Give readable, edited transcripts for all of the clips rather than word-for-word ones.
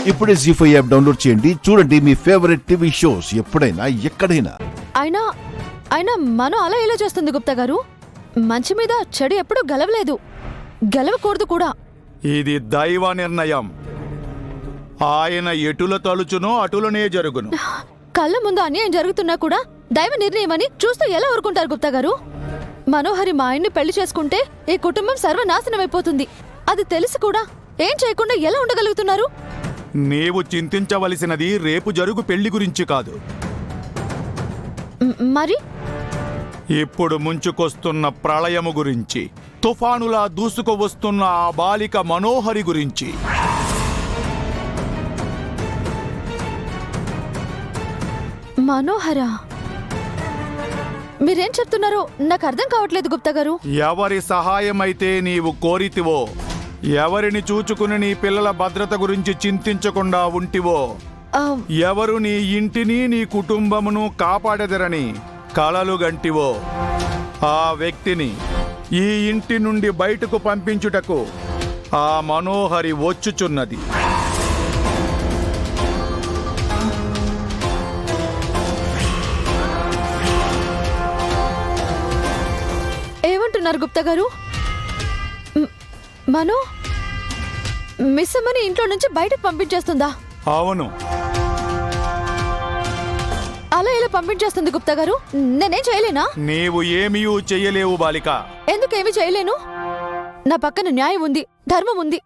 ఇప్పుడే జీ5 app download చేయండి. చూడండి మీ ఫేవరెట్ టీవీ షోస్ ఎప్పుడైనా ఎక్కడైనా. అయినా మనం అలా ఎలా చేస్తుంది గుప్తా గారు? మంచి మీద చెడు ఎప్పుడూ గెలవలేదు, గెలవకూడదు కూడా. ఇది దైవ నిర్ణయం. ఆయన ఎటుల తలుచునో అటులనే జరుగును. కళ్ళ ముందు అన్యాయం జరుగుతున్నా కూడా దైవ నిర్ణయం అని చూస్తూ ఎలా ఊరుకుంటారు గుప్తా గారు? మనోహరి మా ఆయన్ని పెళ్లి చేసుకుంటే ఈ కుటుంబం సర్వనాశనమైపోతుంది. అది తెలిసి కూడా ఏం చేయకుండా ఎలా ఉండగలుగుతున్నారు? నీవు చింతించవలసినది రేపు జరుగు పెళ్లి గురించి కాదు, మరి ఇప్పుడు ముంచుకొస్తున్న ప్రళయము గురించి, తుఫానులా దూసుకు వస్తున్న ఆ బాలిక మనోహరి గురించి. మనోహర, మీరేం చెప్తున్నారో నాకు అర్థం కావట్లేదు గుప్తా గారు. ఎవరి సహాయమైతే నీవు కోరితివో, ఎవరిని చూచుకుని నీ పిల్లల భద్రత గురించి చింతించకుండా ఉంటివో, ఎవరు నీ ఇంటిని నీ కుటుంబమును కాపాడెదరని కలలు గంటివో, ఆ వ్యక్తిని ఈ ఇంటి నుండి బయటకు పంపించుటకు ఆ మనోహరి వచ్చుచున్నది. ఏమంటున్నారు గుప్తా గారు? మనో మిస్ అమ్మని ఇంట్లో నుంచి బయటకు పంపించేస్తుందా? అవును. అలా ఎలా పంపించేస్తుంది గుప్తా గారు? నేనేం చేయలేనా? నీవు ఏమీ చెయ్యలేవు బాలిక. ఎందుకేమీ చేయలేను? నా పక్కన న్యాయం ఉంది, ధర్మం ఉంది,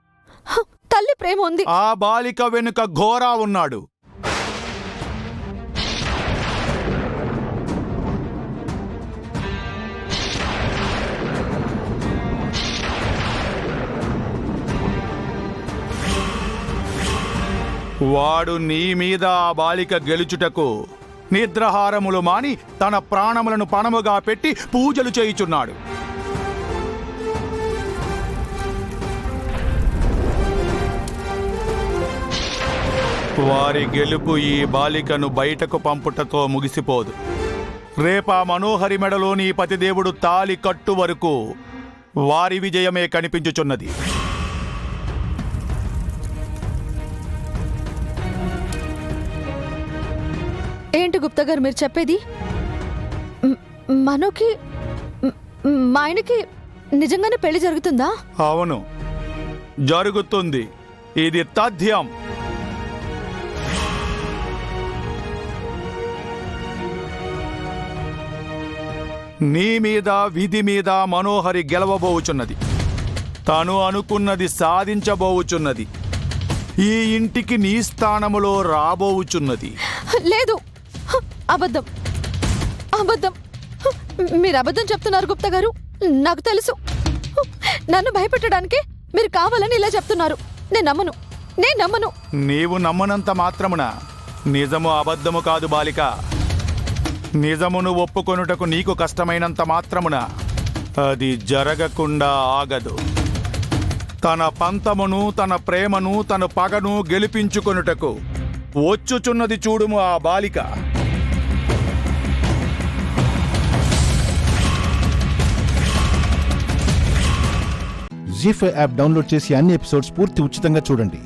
తల్లి ప్రేమ ఉంది. ఆ బాలిక వెనుక ఘోరా ఉన్నాడు. వాడు నీ మీద ఆ బాలిక గెలుచుటకు నిద్రాహారములు మాని తన ప్రాణములను పణముగా పెట్టి పూజలు చేయుచున్నాడు. వారి గెలుపు ఈ బాలికను బయటకు పంపుటతో ముగిసిపోదు. రేపా మనోహరి మెడలోని పతిదేవుడు తాలి కట్టు వరకు వారి విజయమే కనిపించుచున్నది. ఏంటి గుప్తా గారు మీరు చెప్పేది? మనోకి మా ఆయనకి నిజంగానే పెళ్లి జరుగుతుందా? అవును, జరుగుతుంది. ఇది తథ్యం. నీ మీద విధి మీద మనోహరి గెలవబోవుచున్నది. తను అనుకున్నది సాధించబోవుచున్నది. ఈ ఇంటికి నీ స్థానములో రాబోవుచున్నది. లేదు, అబద్ధం, అబద్ధం. మీరు అబద్ధం చెప్తున్నారు గుప్తా గారు. నాకు తెలుసు. నన్ను భయపెట్టడానికి మీరు కావాలని ఇలా చెప్తున్నారు. నేను నమ్మను. నీవు నమ్మనంత మాత్రమున నిజము అబద్ధము కాదు బాలిక. నిజమును ఒప్పుకొనుటకు నీకు కష్టమైనంత మాత్రమున అది జరగకుండా ఆగదు. తన పంతమును, తన ప్రేమను, తన పగను గెలిపించుకొనుటకు వచ్చుచున్నది చూడుము ఆ బాలిక. జీ5 యాప్ డౌన్లోడ్ చేసి అన్ని ఎపిసోడ్స్ పూర్తి ఉచితంగా చూడండి.